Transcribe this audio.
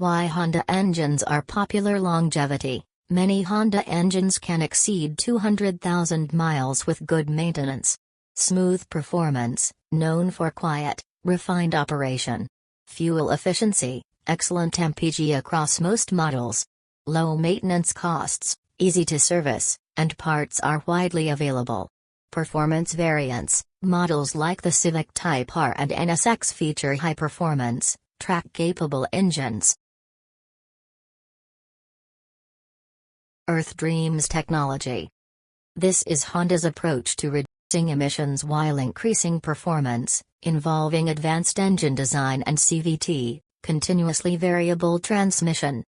Why Honda engines are popular. Longevity. Many Honda engines can exceed 200,000 miles with good maintenance. Smooth performance, known for quiet, refined operation. Fuel efficiency, excellent MPG across most models. Low maintenance costs, easy to service, and parts are widely available. Performance variants. Models like the Civic Type R and NSX feature high performance, track-capable engines. Earth Dreams technology. This is Honda's approach to reducing emissions while increasing performance, involving advanced engine design and CVT, continuously variable transmission,